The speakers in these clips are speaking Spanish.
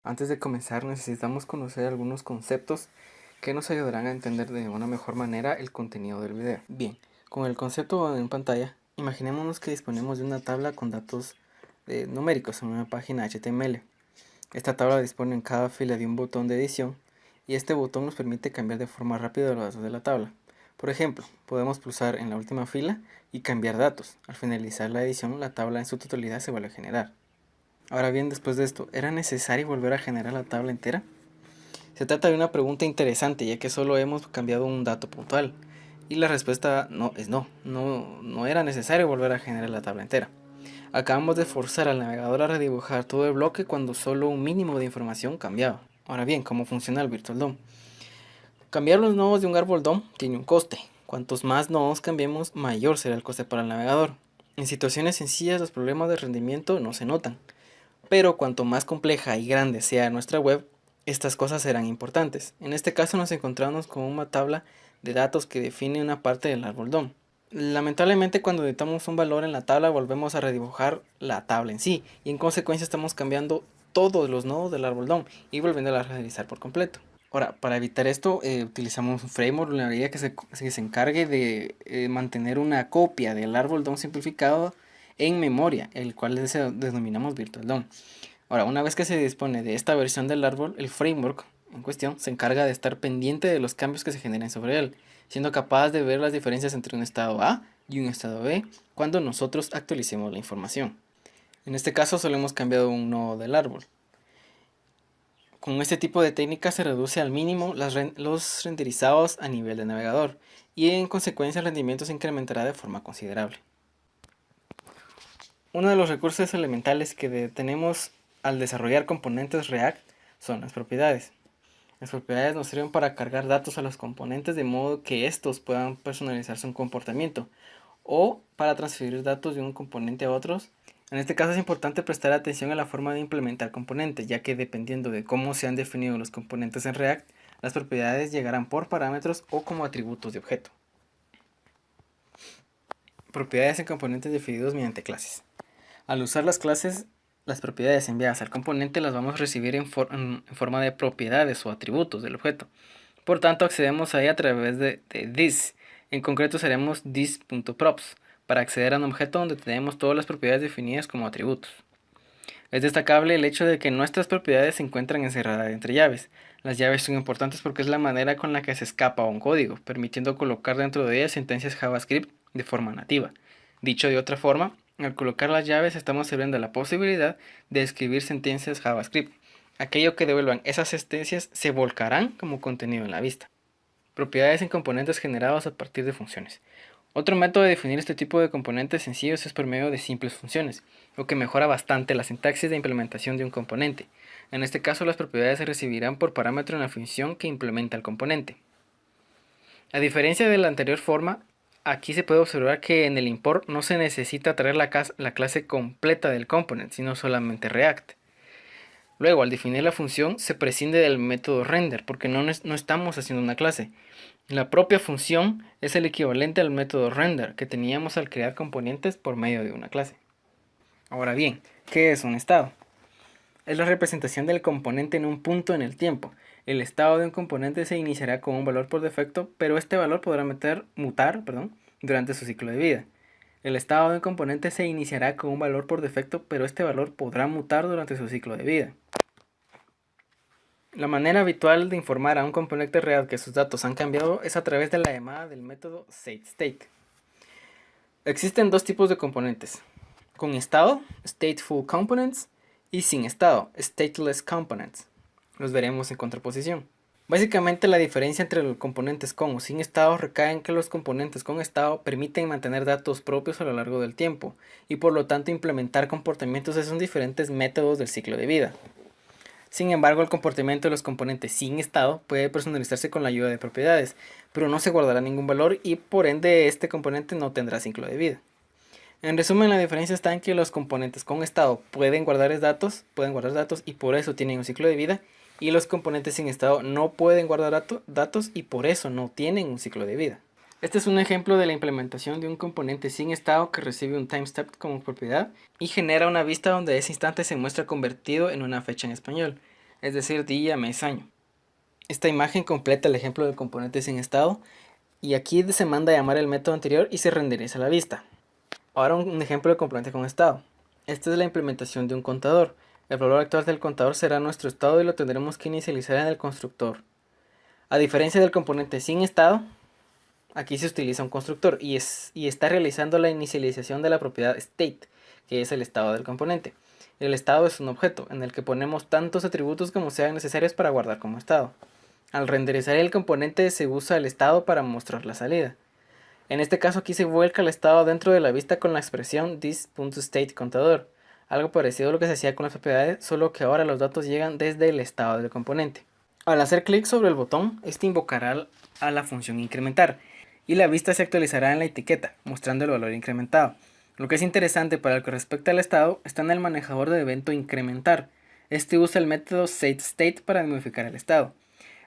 Antes de comenzar necesitamos conocer algunos conceptos que nos ayudarán a entender de una mejor manera el contenido del video. Bien, con el concepto en pantalla, imaginémonos que disponemos de una tabla con datos numéricos en una página HTML. Esta tabla dispone en cada fila de un botón de edición y este botón nos permite cambiar de forma rápida los datos de la tabla. Por ejemplo, podemos pulsar en la última fila y cambiar datos. Al finalizar la edición, la tabla en su totalidad se vuelve a generar. Ahora bien, después de esto, ¿era necesario volver a generar la tabla entera? Se trata de una pregunta interesante, ya que solo hemos cambiado un dato puntual. Y la respuesta no era necesario volver a generar la tabla entera. Acabamos de forzar al navegador a redibujar todo el bloque cuando solo un mínimo de información cambiaba. Ahora bien, ¿cómo funciona el Virtual DOM? Cambiar los nodos de un árbol DOM tiene un coste. Cuantos más nodos cambiemos, mayor será el coste para el navegador. En situaciones sencillas los problemas de rendimiento no se notan. Pero cuanto más compleja y grande sea nuestra web, estas cosas serán importantes. En este caso nos encontramos con una tabla de datos que define una parte del árbol DOM. Lamentablemente cuando editamos un valor en la tabla volvemos a redibujar la tabla en sí y en consecuencia estamos cambiando todos los nodos del árbol DOM y volviéndola a realizar por completo. Ahora, para evitar esto utilizamos un framework, una librería que se encargue de mantener una copia del árbol DOM simplificado en memoria, el cual denominamos Virtual DOM. Ahora, una vez que se dispone de esta versión del árbol, el framework en cuestión se encarga de estar pendiente de los cambios que se generen sobre él, siendo capaz de ver las diferencias entre un estado A y un estado B cuando nosotros actualicemos la información. En este caso solo hemos cambiado un nodo del árbol. Con este tipo de técnica se reduce al mínimo los renderizados a nivel de navegador y en consecuencia el rendimiento se incrementará de forma considerable. Uno de los recursos elementales que tenemos al desarrollar componentes React son las propiedades. Las propiedades nos sirven para cargar datos a los componentes de modo que estos puedan personalizar su comportamiento o para transferir datos de un componente a otros. En este caso es importante prestar atención a la forma de implementar componentes, ya que dependiendo de cómo se han definido los componentes en React, las propiedades llegarán por parámetros o como atributos de objeto. Propiedades en componentes definidos mediante clases. Al usar las clases, las propiedades enviadas al componente las vamos a recibir en forma de propiedades o atributos del objeto. Por tanto, accedemos ahí a través de this. En concreto seremos this.props para acceder a un objeto donde tenemos todas las propiedades definidas como atributos. Es destacable el hecho de que nuestras propiedades se encuentran encerradas entre llaves. Las llaves son importantes porque es la manera con la que se escapa un código, permitiendo colocar dentro de ellas sentencias JavaScript de forma nativa. Dicho de otra forma, al colocar las llaves estamos sirviendo la posibilidad de escribir sentencias JavaScript. Aquello que devuelvan esas sentencias se volcarán como contenido en la vista. Propiedades en componentes generados a partir de funciones. Otro método de definir este tipo de componentes sencillos es por medio de simples funciones, lo que mejora bastante la sintaxis de implementación de un componente. En este caso las propiedades se recibirán por parámetro en la función que implementa el componente. A diferencia de la anterior forma, aquí se puede observar que en el import no se necesita traer la clase completa del component, sino solamente React. Luego, al definir la función, se prescinde del método render, porque no estamos haciendo una clase. La propia función es el equivalente al método render que teníamos al crear componentes por medio de una clase. Ahora bien, ¿qué es un estado? Es la representación del componente en un punto en el tiempo. El estado de un componente se iniciará con un valor por defecto, pero este valor podrá mutar durante su ciclo de vida. El estado de un componente se iniciará con un valor por defecto, pero este valor podrá mutar durante su ciclo de vida. La manera habitual de informar a un componente real que sus datos han cambiado es a través de la llamada del método setState. Existen dos tipos de componentes, con estado, stateful components, y sin estado, stateless components. Los veremos en contraposición. Básicamente la diferencia entre los componentes con o sin estado recae en que los componentes con estado permiten mantener datos propios a lo largo del tiempo y por lo tanto implementar comportamientos de sus diferentes métodos del ciclo de vida. Sin embargo, el comportamiento de los componentes sin estado puede personalizarse con la ayuda de propiedades, pero no se guardará ningún valor y por ende este componente no tendrá ciclo de vida. En resumen, la diferencia está en que los componentes con estado pueden guardar datos y por eso tienen un ciclo de vida, y los componentes sin estado no pueden guardar datos y por eso no tienen un ciclo de vida. Este es un ejemplo de la implementación de un componente sin estado que recibe un timestamp como propiedad y genera una vista donde ese instante se muestra convertido en una fecha en español. es decir, día, mes, año. Esta imagen completa el ejemplo del componente sin estado y aquí se manda a llamar el método anterior y se renderiza la vista. Ahora un ejemplo de componente con estado. Esta es la implementación de un contador. El valor actual del contador será nuestro estado y lo tendremos que inicializar en el constructor. A diferencia del componente sin estado, aquí se utiliza un constructor y está realizando la inicialización de la propiedad state, que es el estado del componente. El estado es un objeto en el que ponemos tantos atributos como sean necesarios para guardar como estado. Al renderizar el componente se usa el estado para mostrar la salida. En este caso aquí se vuelca el estado dentro de la vista con la expresión this.stateContador, algo parecido a lo que se hacía con las propiedades, solo que ahora los datos llegan desde el estado del componente. Al hacer clic sobre el botón, este invocará a la función incrementar y la vista se actualizará en la etiqueta, mostrando el valor incrementado. Lo que es interesante para lo que respecta al estado está en el manejador de evento incrementar. Este usa el método setState para modificar el estado.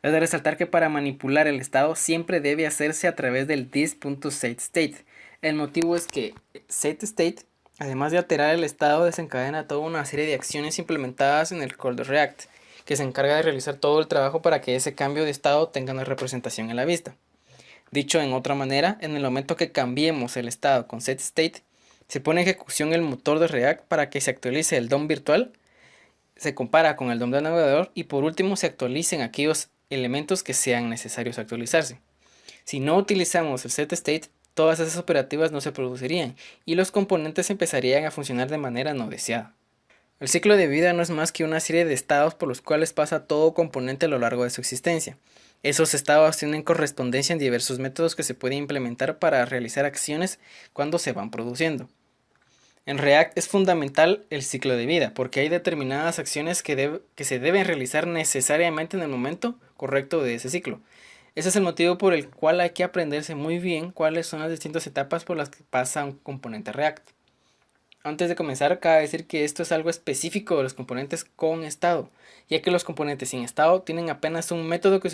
Es de resaltar que para manipular el estado siempre debe hacerse a través del this.setState. El motivo es que setState, además de alterar el estado, desencadena toda una serie de acciones implementadas en el code de React, que se encarga de realizar todo el trabajo para que ese cambio de estado tenga una representación en la vista. Dicho en otra manera, en el momento que cambiemos el estado con setState, se pone en ejecución el motor de React para que se actualice el DOM virtual, se compara con el DOM del navegador y por último se actualicen aquellos elementos que sean necesarios actualizarse. Si no utilizamos el setState, todas esas operativas no se producirían y los componentes empezarían a funcionar de manera no deseada. El ciclo de vida no es más que una serie de estados por los cuales pasa todo componente a lo largo de su existencia. Esos estados tienen correspondencia en diversos métodos que se pueden implementar para realizar acciones cuando se van produciendo. En React es fundamental el ciclo de vida porque hay determinadas acciones que se deben realizar necesariamente en el momento correcto de ese ciclo. Ese es el motivo por el cual hay que aprenderse muy bien cuáles son las distintas etapas por las que pasa un componente React. Antes de comenzar, cabe decir que esto es algo específico de los componentes con estado, ya que los componentes sin estado tienen apenas un método que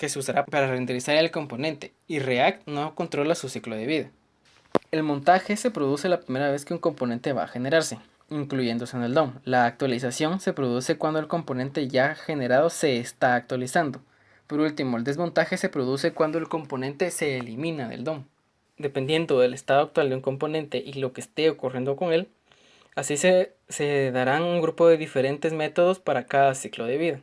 se usará para renderizar el componente, y React no controla su ciclo de vida. El montaje se produce la primera vez que un componente va a generarse, incluyéndose en el DOM. La actualización se produce cuando el componente ya generado se está actualizando. Por último, el desmontaje se produce cuando el componente se elimina del DOM. Dependiendo del estado actual de un componente y lo que esté ocurriendo con él, así se darán un grupo de diferentes métodos para cada ciclo de vida.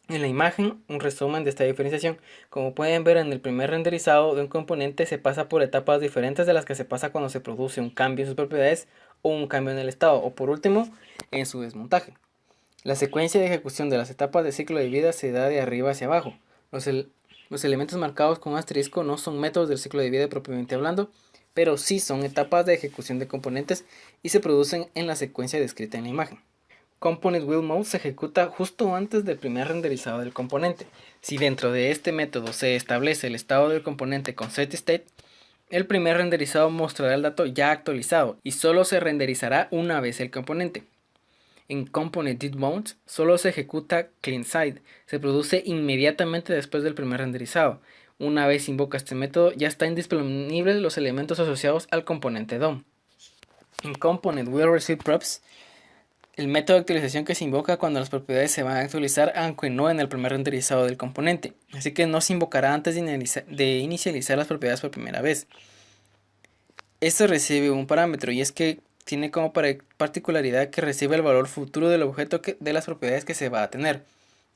En la imagen, un resumen de esta diferenciación. Como pueden ver, en el primer renderizado de un componente se pasa por etapas diferentes de las que se pasa cuando se produce un cambio en sus propiedades o un cambio en el estado, o por último, en su desmontaje. La secuencia de ejecución de las etapas de ciclo de vida se da de arriba hacia abajo. Los elementos marcados con asterisco no son métodos del ciclo de vida propiamente hablando, pero sí son etapas de ejecución de componentes y se producen en la secuencia descrita en la imagen. ComponentWillMode se ejecuta justo antes del primer renderizado del componente. Si dentro de este método se establece el estado del componente con setState, el primer renderizado mostrará el dato ya actualizado y solo se renderizará una vez el componente. En ComponentDidMode solo se ejecuta CleanSide, se produce inmediatamente después del primer renderizado. Una vez invoca este método, ya están disponibles los elementos asociados al componente DOM. En ComponentWillReceiveProps, el método de actualización que se invoca cuando las propiedades se van a actualizar, aunque no en el primer renderizado del componente, así que no se invocará antes de inicializar las propiedades por primera vez. Esto recibe un parámetro y es que tiene como particularidad que recibe el valor futuro del objeto de las propiedades que se va a tener.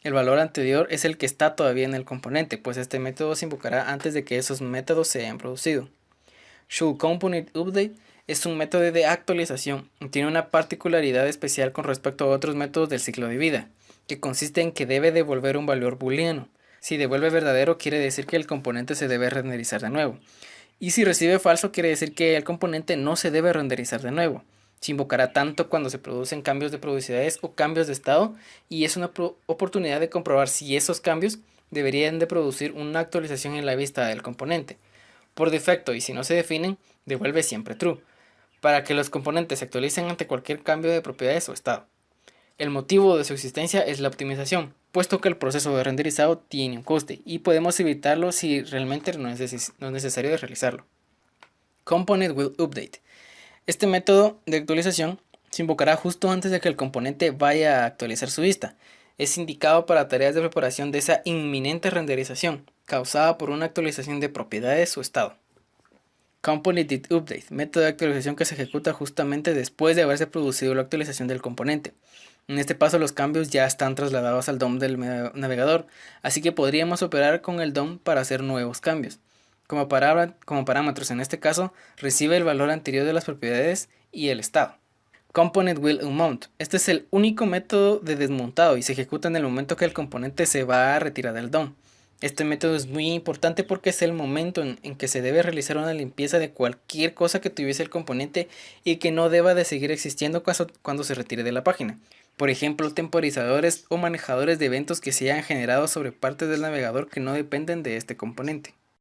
El valor anterior es el que está todavía en el componente, pues este método se invocará antes de que esos métodos se hayan producido. ShowComponentUpdate es un método de actualización y tiene una particularidad especial con respecto a otros métodos del ciclo de vida, que consiste en que debe devolver un valor booleano. Si devuelve verdadero quiere decir que el componente se debe renderizar de nuevo. Y si recibe falso quiere decir que el componente no se debe renderizar de nuevo. Se invocará tanto cuando se producen cambios de periodicidades o cambios de estado y es una oportunidad de comprobar si esos cambios deberían de producir una actualización en la vista del componente. Por defecto y si no se definen, devuelve siempre true, para que los componentes se actualicen ante cualquier cambio de propiedades o estado. El motivo de su existencia es la optimización, puesto que el proceso de renderizado tiene un coste y podemos evitarlo si realmente no es necesario de realizarlo. ComponentWillUpdate. Este método de actualización se invocará justo antes de que el componente vaya a actualizar su vista. Es indicado para tareas de preparación de esa inminente renderización, causada por una actualización de propiedades o estado. Component Did Update, método de actualización que se ejecuta justamente después de haberse producido la actualización del componente. En este paso los cambios ya están trasladados al DOM del navegador, así que podríamos operar con el DOM para hacer nuevos cambios. Como parámetros en este caso, recibe el valor anterior de las propiedades y el estado. Component Will Unmount. Este es el único método de desmontado y se ejecuta en el momento que el componente se va a retirar del DOM. Este método es muy importante porque es el momento en que se debe realizar una limpieza de cualquier cosa que tuviese el componente y que no deba de seguir existiendo cuando se retire de la página. Por ejemplo, temporizadores o manejadores de eventos que se hayan generado sobre partes del navegador que no dependen de este componente.